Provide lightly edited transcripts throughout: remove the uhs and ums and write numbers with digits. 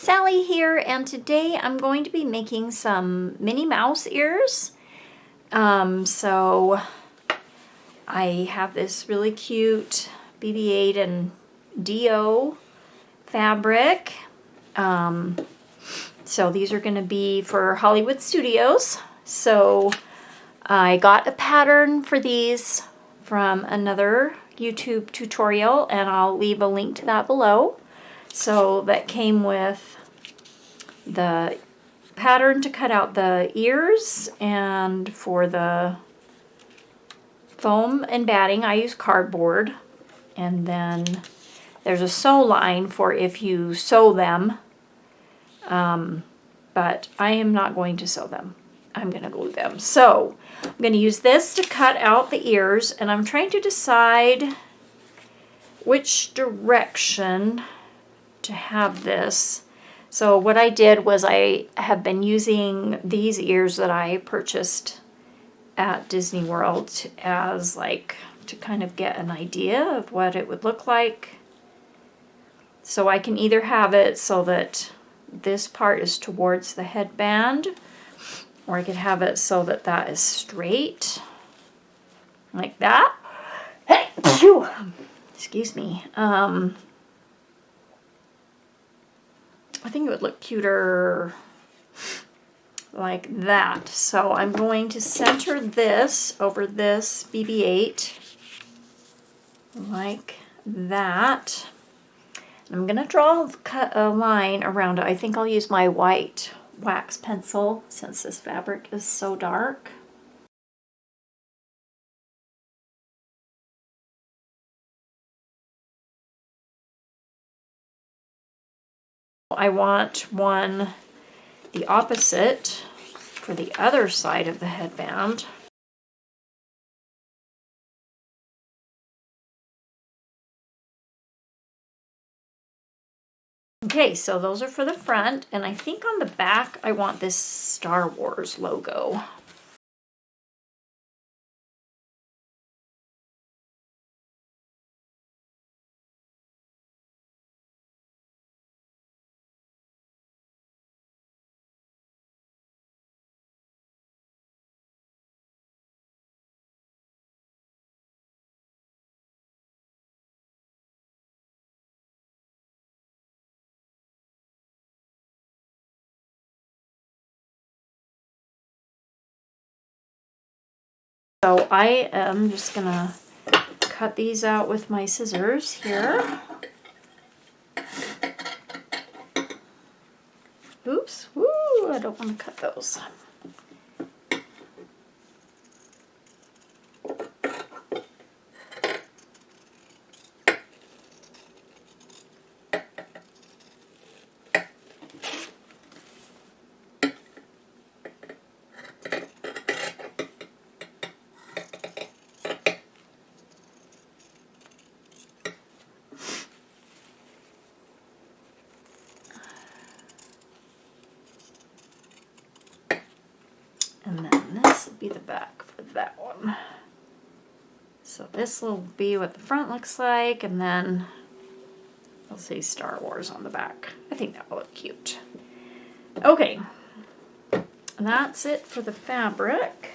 Sally here, and today I'm going to be making some Minnie Mouse ears. So I have this really cute BB-8 and DO fabric. So these are going to be for Hollywood Studios. So I got a pattern for these from another YouTube tutorial, and I'll leave a link to that below. So that came with the pattern to cut out the ears, and for the foam and batting I use cardboard, and then there's a sew line for if you sew them, but I am not going to sew them. I'm going to glue them. So I'm going to use this to cut out the ears, and I'm trying to decide which direction to have this. So what I did was I have been using these ears that I purchased at Disney World as like to kind of get an idea of what it would look like. So I can either have it so that this part is towards the headband, or I could have it so that that is straight like that. Excuse me. I think it would look cuter like that. So I'm going to center this over this BB-8 like that. I'm going to cut a line around it. I think I'll use my white wax pencil since this fabric is so dark. I want one the opposite for the other side of the headband. Okay, so those are for the front, and I think on the back I want this Star Wars logo. So I am just gonna cut these out with my scissors here. Oops, woo, I don't want to cut those. And then this will be the back for that one. So this will be what the front looks like, and then I'll say Star Wars on the back. I think that will look cute. Okay, that's it for the fabric.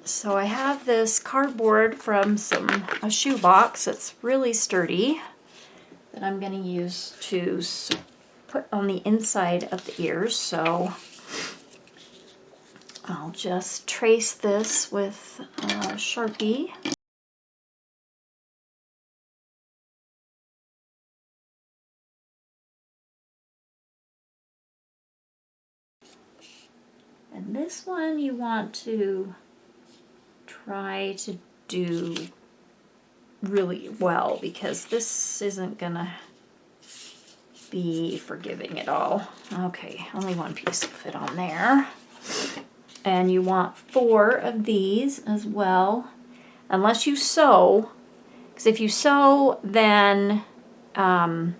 So I have this cardboard from a shoe box that's really sturdy that I'm going to use to put on the inside of the ears. So I'll just trace this with a Sharpie. And this one you want to try to do really well, because this isn't gonna be forgiving at all. Okay, only one piece will fit on there. And you want 4 of these as well, unless you sew, because if you sew, then well,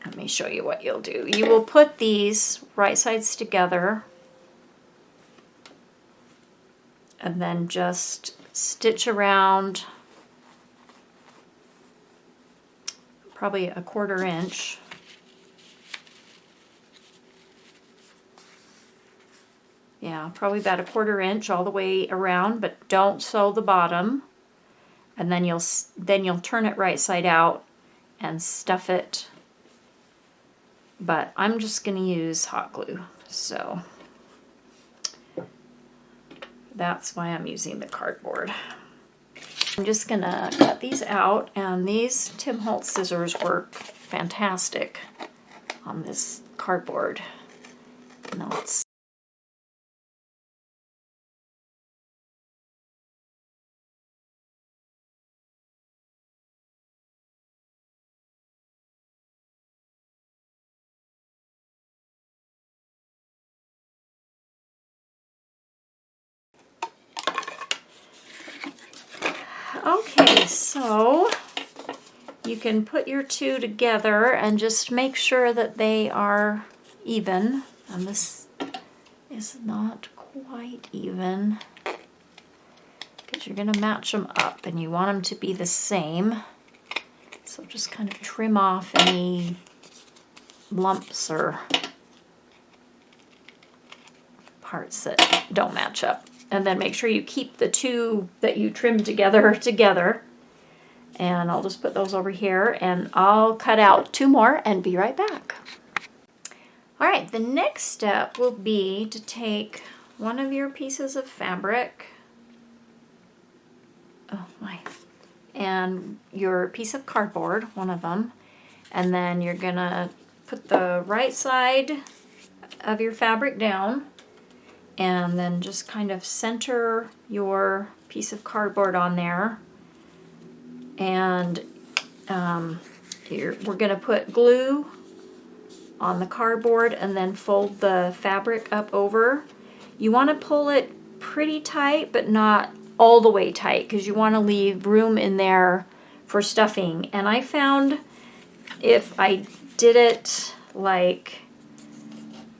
let me show you what you'll do. You will put these right sides together and then just stitch around probably a 1/4 inch. Yeah, probably about a 1/4 inch all the way around, but don't sew the bottom. And then you'll turn it right side out and stuff it. But I'm just going to use hot glue, so that's why I'm using the cardboard. I'm just going to cut these out, and these Tim Holtz scissors work fantastic on this cardboard. Now let's okay, so you can put your two together and just make sure that they are even. And this is not quite even because you're going to match them up and you want them to be the same. So just kind of trim off any lumps or parts that don't match up. And then make sure you keep the two that you trimmed together. And I'll just put those over here, and I'll cut out 2 more and be right back. All right, the next step will be to take one of your pieces of fabric, and your piece of cardboard, one of them, and then you're gonna put the right side of your fabric down, and then just kind of center your piece of cardboard on there. And we're going to put glue on the cardboard and then fold the fabric up over. You want to pull it pretty tight, but not all the way tight, because you want to leave room in there for stuffing. And I found if I did it like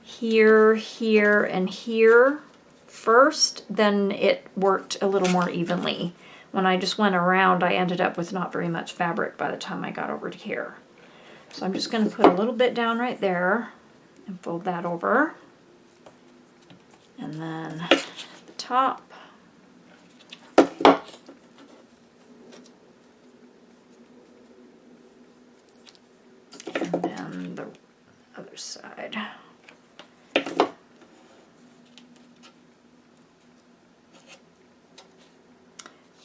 here, here, and here first, then it worked a little more evenly. When I just went around, I ended up with not very much fabric by the time I got over to here. So I'm just going to put a little bit down right there and fold that over. And then the top. And then the other side.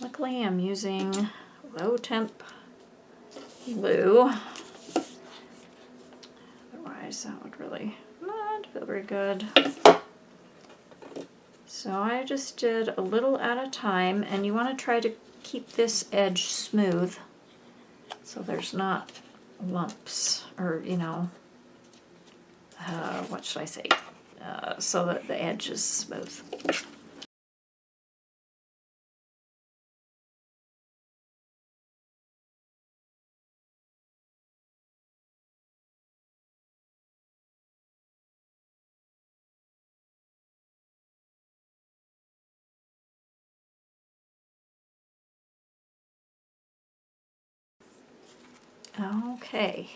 Luckily, I'm using low temp glue. Otherwise, that would really not feel very good. So I just did a little at a time, and you want to try to keep this edge smooth so there's not lumps, or, you know, what should I say? So that the edge is smooth. Okay,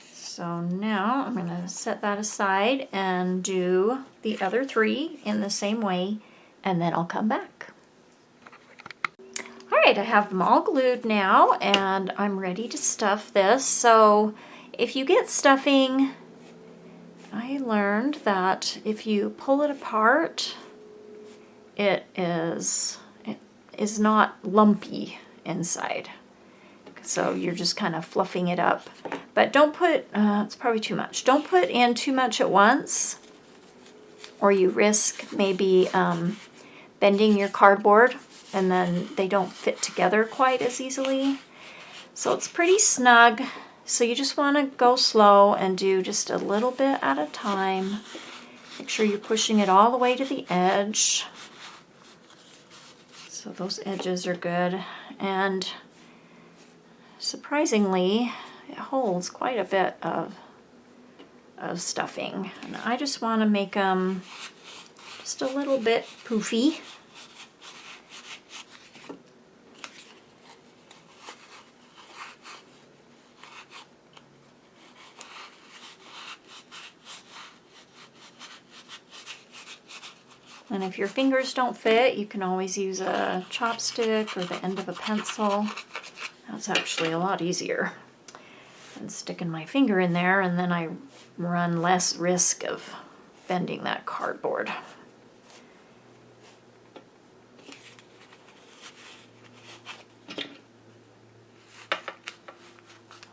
so now I'm going to set that aside and do the other 3 in the same way, and then I'll come back. Alright, I have them all glued now, and I'm ready to stuff this. So if you get stuffing, I learned that if you pull it apart, it is not lumpy inside. So you're just kind of fluffing it up. But don't put, it's probably too much. Don't put in too much at once, or you risk maybe bending your cardboard, and then they don't fit together quite as easily. So it's pretty snug. So you just want to go slow and do just a little bit at a time. Make sure you're pushing it all the way to the edge. So those edges are good. And surprisingly, it holds quite a bit of stuffing. And I just want to make them just a little bit poofy. And if your fingers don't fit, you can always use a chopstick or the end of a pencil. That's actually a lot easier than sticking my finger in there, and then I run less risk of bending that cardboard.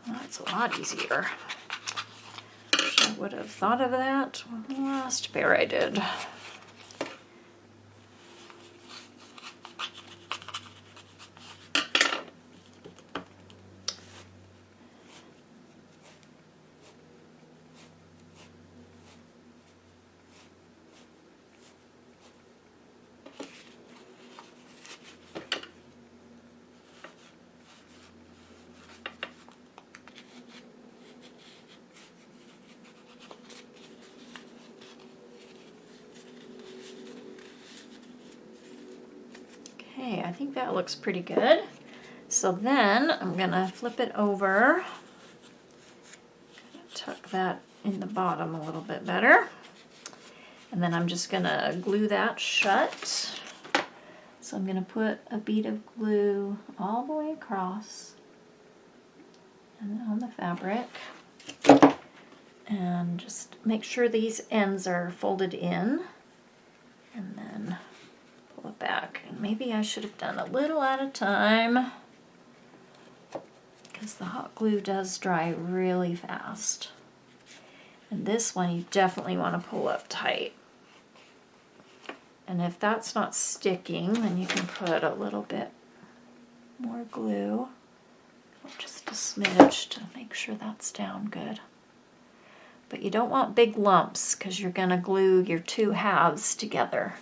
That's a lot easier. Wish I would have thought of that on the last bear I did. Okay, I think that looks pretty good. So then I'm gonna flip it over, tuck that in the bottom a little bit better, and then I'm just gonna glue that shut. So I'm gonna put a bead of glue all the way across and on the fabric, and just make sure these ends are folded in, and then pull it back. And maybe I should have done a little at a time, because the hot glue does dry really fast. And this one you definitely want to pull up tight. And if that's not sticking, then you can put a little bit more glue, just a smidge, to make sure that's down good. But you don't want big lumps, because you're going to glue your two halves together.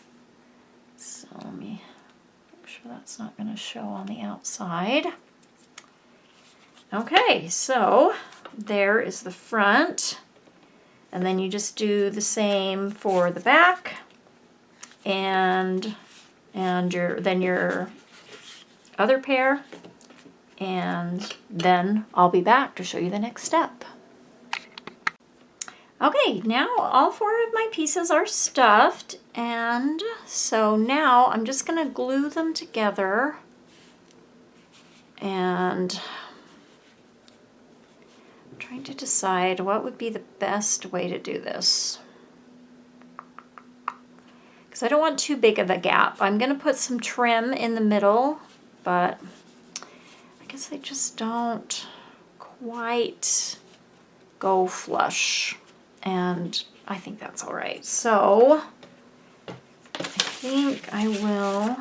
So let me make sure that's not going to show on the outside. Okay, so there is the front, and then you just do the same for the back, and your other pair, and then I'll be back to show you the next step. Okay, now all 4 of my pieces are stuffed, and so now I'm just going to glue them together, and I'm trying to decide what would be the best way to do this, because I don't want too big of a gap. I'm going to put some trim in the middle, but I guess I just don't quite go flush. And I think that's all right. So I think I will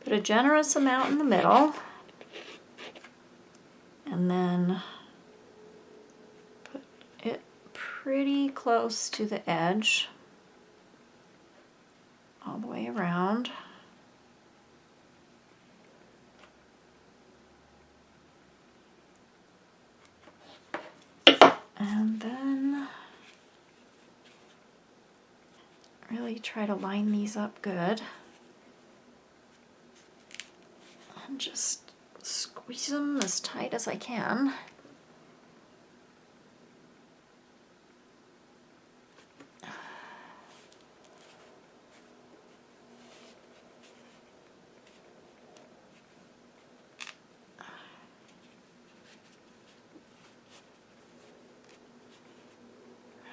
put a generous amount in the middle, and then put it pretty close to the edge all the way around. And then really try to line these up good. And just squeeze them as tight as I can.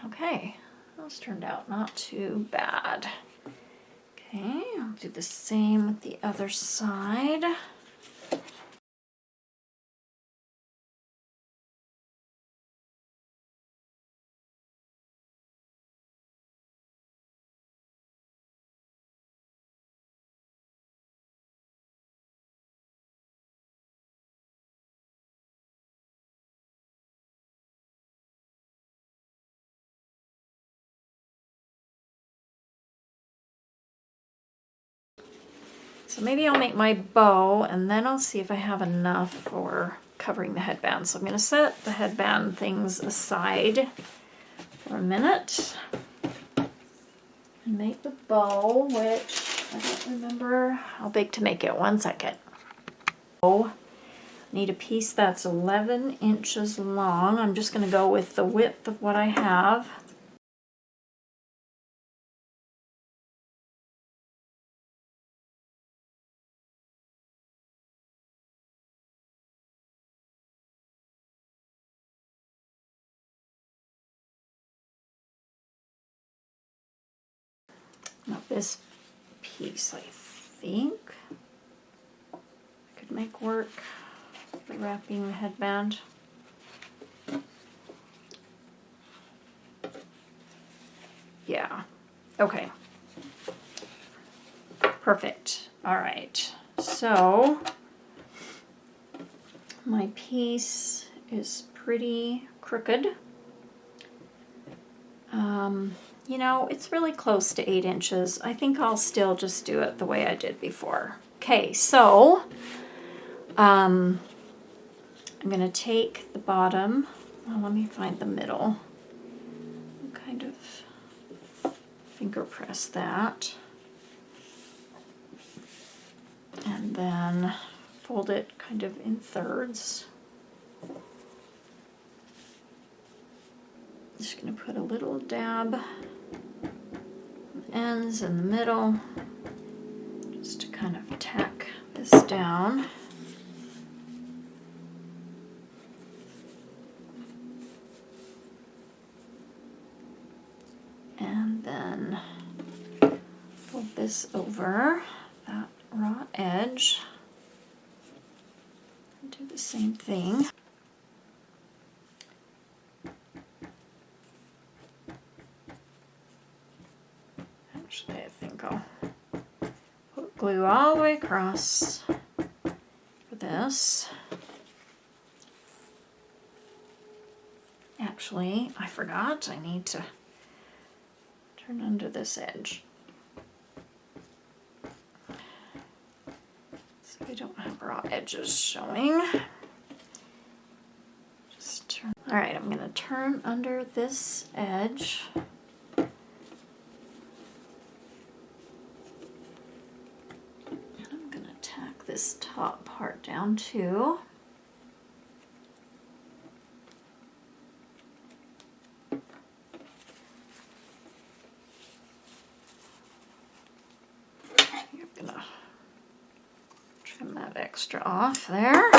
Okay, those turned out not too bad. Okay, I'll do the same with the other side. So maybe I'll make my bow, and then I'll see if I have enough for covering the headband. So I'm going to set the headband things aside for a minute and make the bow, which I don't remember how big to make it. 1 second. Oh, Need a piece that's 11 inches long. I'm just going to go with the width of what I have. Now this piece, I think, I could make work for wrapping the headband. Yeah, okay. Perfect. All right, so my piece is pretty crooked. You know, it's really close to 8 inches. I think I'll still just do it the way I did before. Okay, so I'm going to take the bottom. Well, let me find the middle. Kind of finger press that. And then fold it kind of in thirds. Just going to put a little dab ends in the middle just to kind of tack this down. And then fold this over that raw edge and do the same thing. Actually, I think I'll put glue all the way across for this. Actually, I forgot. I need to turn under this edge so we don't have raw edges showing. Just turn. All right, I'm going to turn under this edge. This top part down too. You're gonna trim that extra off there.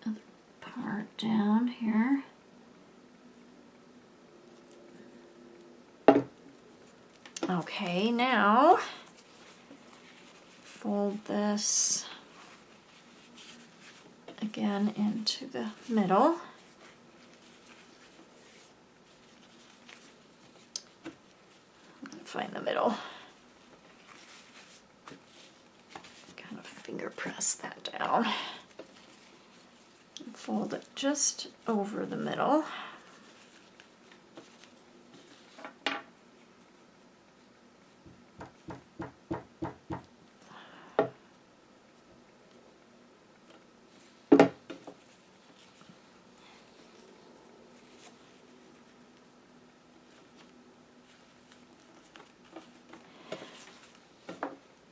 Other part down here. Okay, now fold this again into the middle. I'm going to find the middle. Kind of finger press that down. Fold it just over the middle.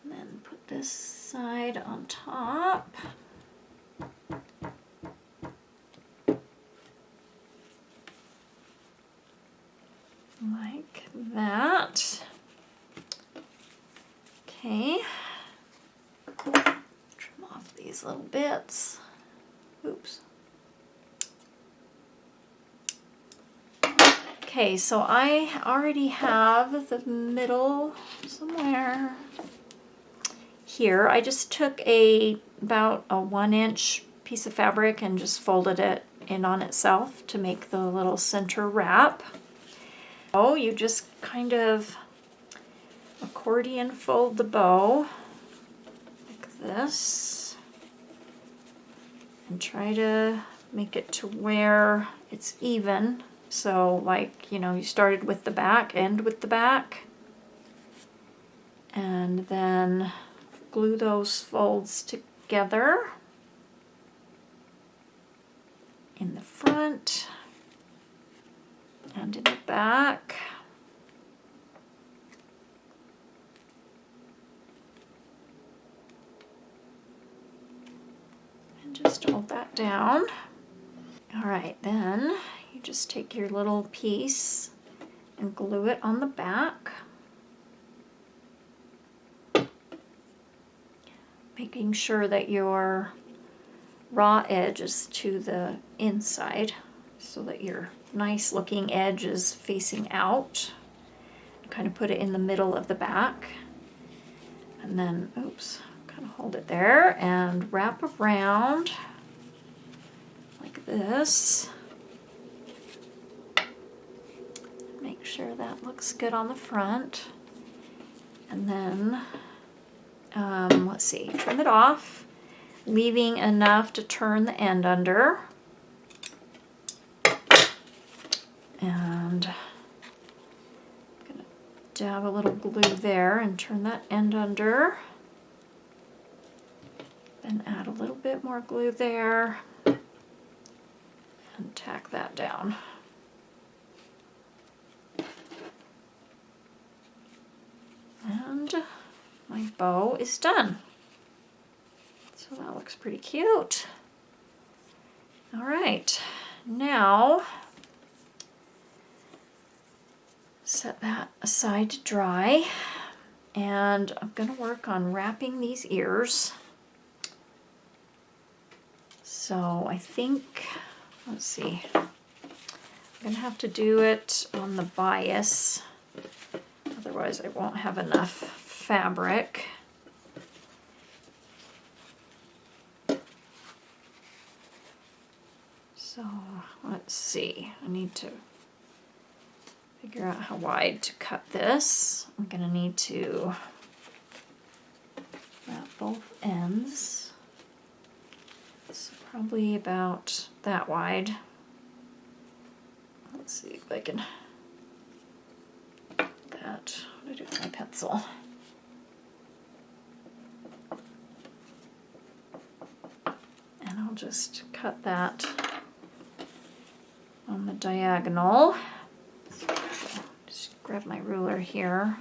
And then put this side on top. Like that. Okay. Trim off these little bits. Oops. Okay, so I already have the middle somewhere here. I just took about a 1-inch piece of fabric and just folded it in on itself to make the little center wrap. Oh, you just kind of accordion fold the bow like this and try to make it to where it's even. So like, you know, you started with the back, end with the back. And then glue those folds together in the front and in the back. And just hold that down. All right, then you just take your little piece and glue it on the back, making sure that your raw edge is to the inside so that your nice looking edge is facing out. Kind of put it in the middle of the back, and then, oops, kind of hold it there and wrap around like this. Make sure that looks good on the front. And then, let's see, trim it off, leaving enough to turn the end under. And I'm gonna dab a little glue there and turn that end under. Then add a little bit more glue there and tack that down. And my bow is done. So that looks pretty cute. All right, now set that aside to dry, and I'm going to work on wrapping these ears. So I think, let's see, I'm going to have to do it on the bias, otherwise I won't have enough fabric. So let's see, I need to figure out how wide to cut this. I'm going to need to wrap both ends. It's probably about that wide. Let's see if I can that. What do I do with my pencil? And I'll just cut that on the diagonal. Just grab my ruler here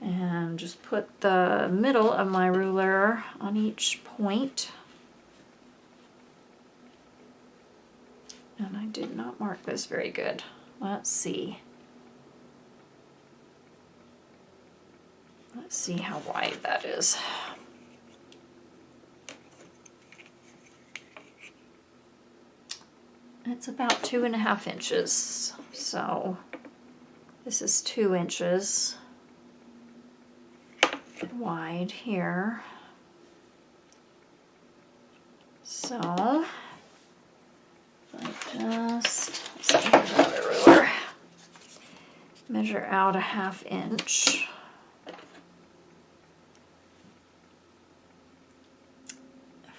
and just put the middle of my ruler on each point. And I did not mark this very good. Let's see. Let's see how wide that is. It's about 2.5 inches. So this is 2 inches wide here. So I just, let's see, here's another ruler. Measure out 1/2 inch.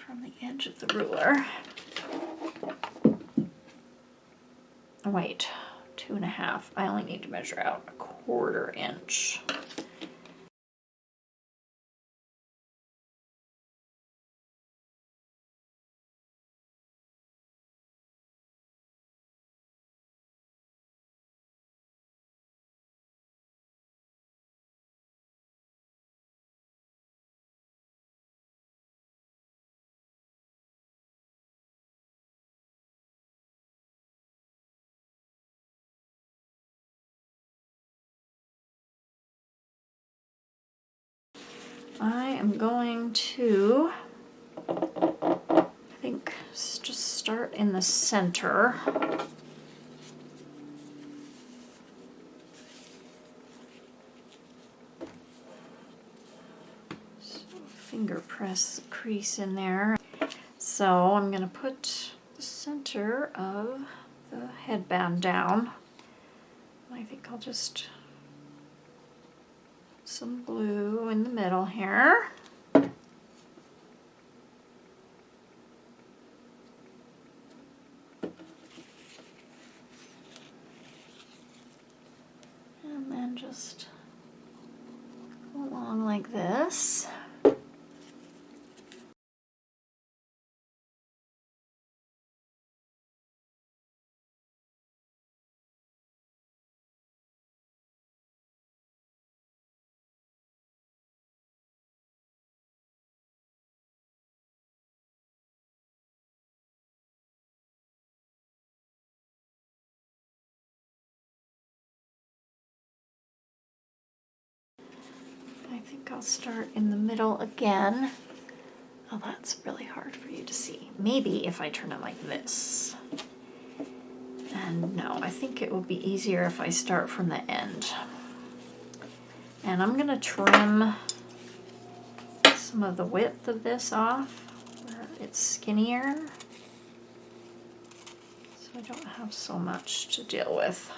From the edge of the ruler. Oh, wait, 2.5. I only need to measure out 1/4 inch. I am going to, I think, just start in the center. So finger press the crease in there. So I'm going to put the center of the headband down. I think I'll just put some glue in the middle here. And then just like this. I think I'll start in the middle again. Oh, that's really hard for you to see. Maybe if I turn it like this. And no, I think it will be easier if I start from the end. And I'm gonna trim some of the width of this off where it's skinnier, so I don't have so much to deal with.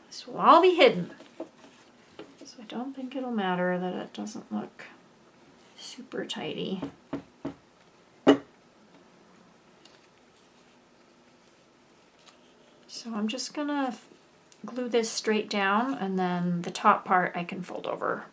This will all be hidden. So I don't think it'll matter that it doesn't look super tidy. So I'm just gonna glue this straight down, and then the top part I can fold over.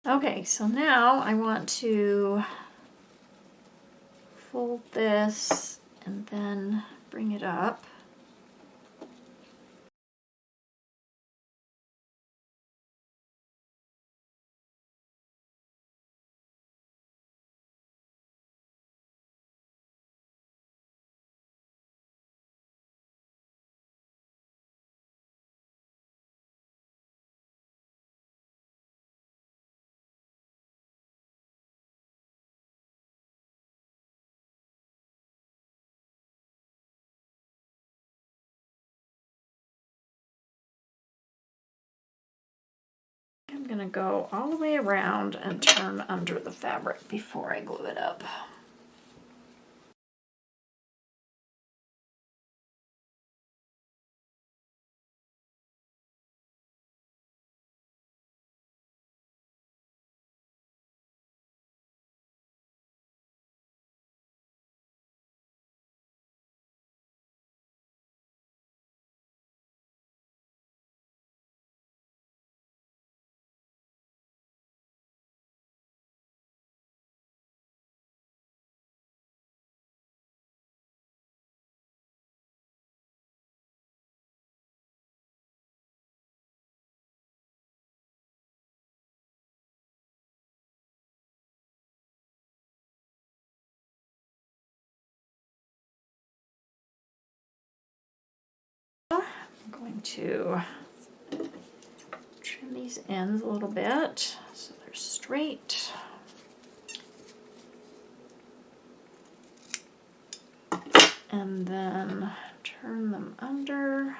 Okay, so now I want to fold this and then bring it up. I'm gonna go all the way around and turn under the fabric before I glue it up. I'm going to trim these ends a little bit so they're straight. And then turn them under.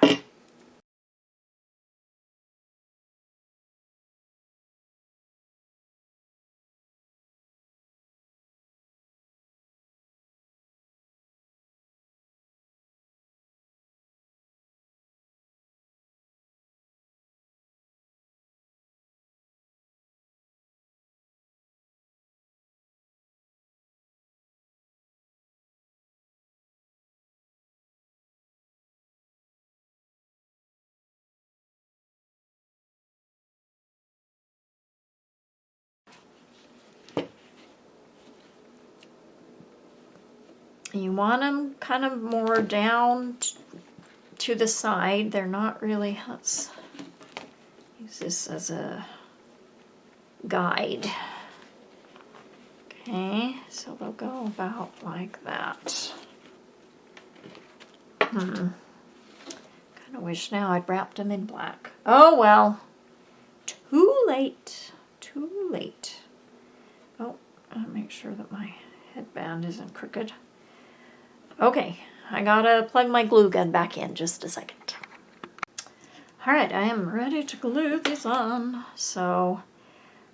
You want them kind of more down to the side. They're not really, let's use this as a guide. Okay, so they'll go about like that. kind of wish now I'd wrapped them in black. Oh well. Too late. Too late. Oh, I'll make sure that my headband isn't crooked. Okay, I gotta plug my glue gun back in just a second. Alright, I am ready to glue these on. So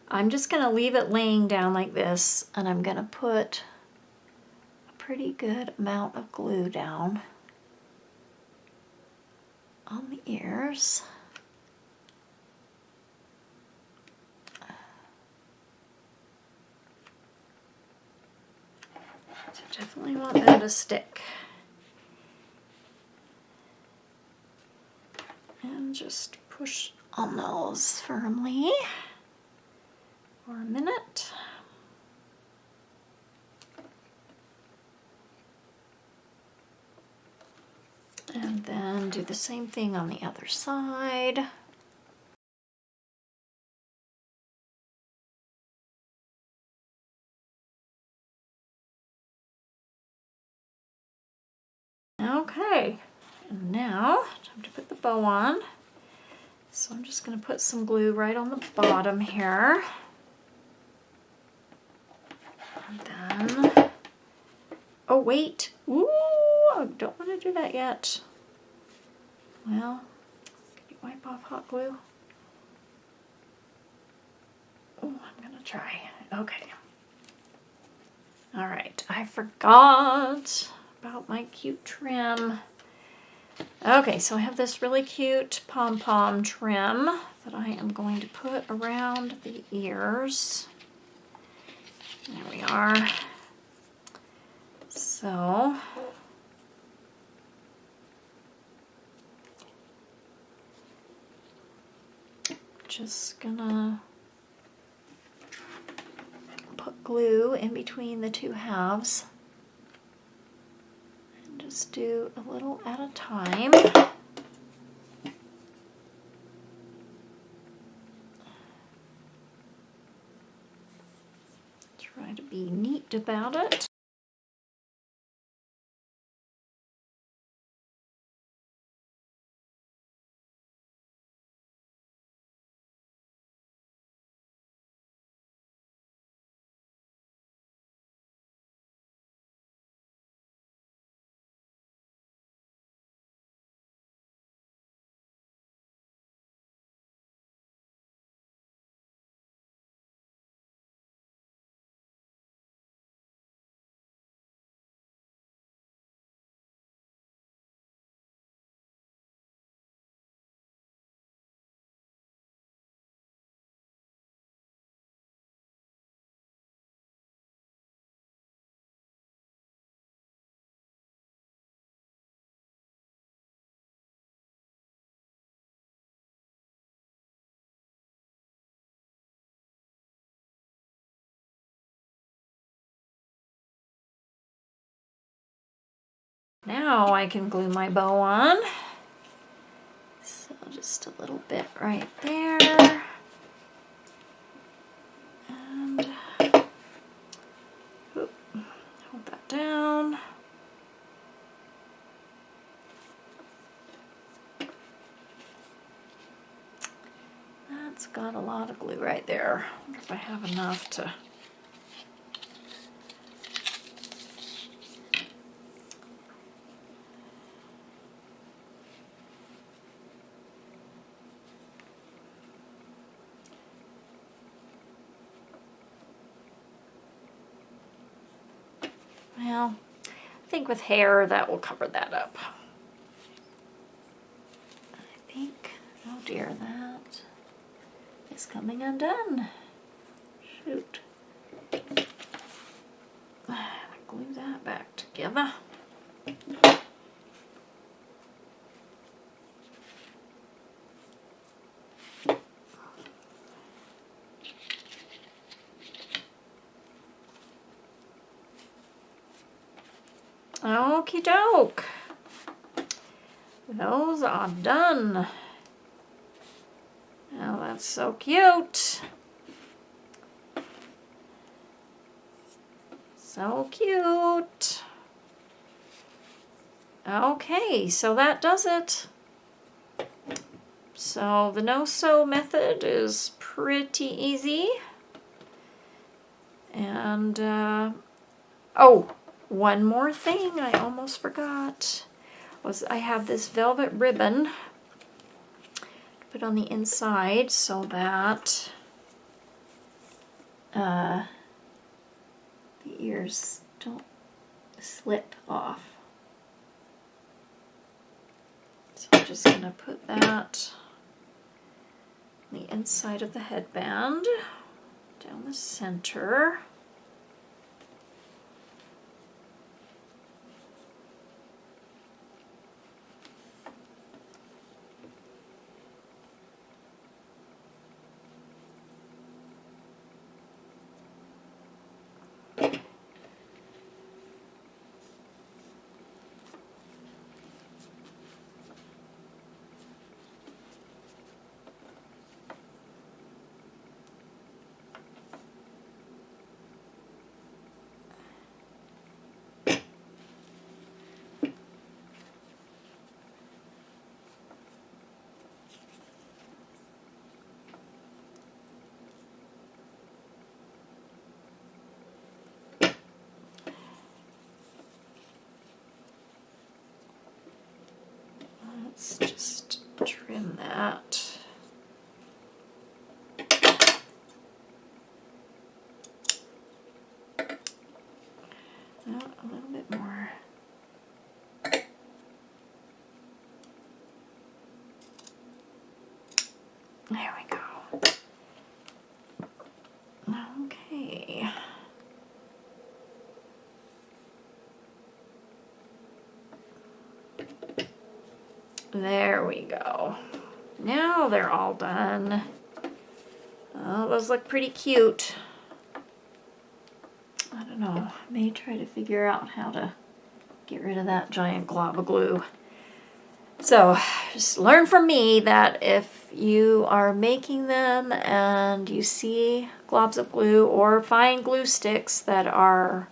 I'm just gonna leave it laying down like this, and I'm gonna put a pretty good amount of glue down on the ears. So definitely want that to stick. And just push on those firmly for a minute. And then do the same thing on the other side. Okay, and now time to put the bow on. So I'm just going to put some glue right on the bottom here. And then, oh wait, ooh, I don't want to do that yet. Well, can you wipe off hot glue? Oh, I'm going to try. Okay. All right, I forgot about my cute trim. Okay, so I have this really cute pom-pom trim that I am going to put around the ears. There we are. So, just gonna put glue in between the two halves. Just do a little at a time. Try to be neat about it. Now I can glue my bow on. So just a little bit right there. And hold that down. That's got a lot of glue right there. I wonder if I have enough to... Well, I think with hair that will cover that up. I think, oh dear, that is coming undone. Shoot. Glue that back together. Okie doke. Those are done. Oh, that's so cute. So cute. Okay, so that does it. So the no-sew method is pretty easy. And, oh, one more thing I almost forgot was I have this velvet ribbon to put on the inside so that the ears don't slip off. So I'm just going to put that on the inside of the headband, down the center. Let's just trim that. Oh, a little bit more. There we go. Okay. There we go. Now they're all done. Oh, those look pretty cute. I don't know. I may try to figure out how to get rid of that giant glob of glue. So just learn from me that if you are making them and you see globs of glue or fine glue sticks that are,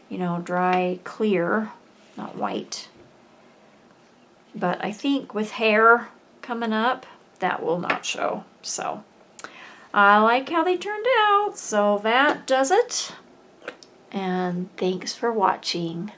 you know, dry clear, not white. But I think with hair coming up, that will not show. So I like how they turned out. So that does it. And thanks for watching.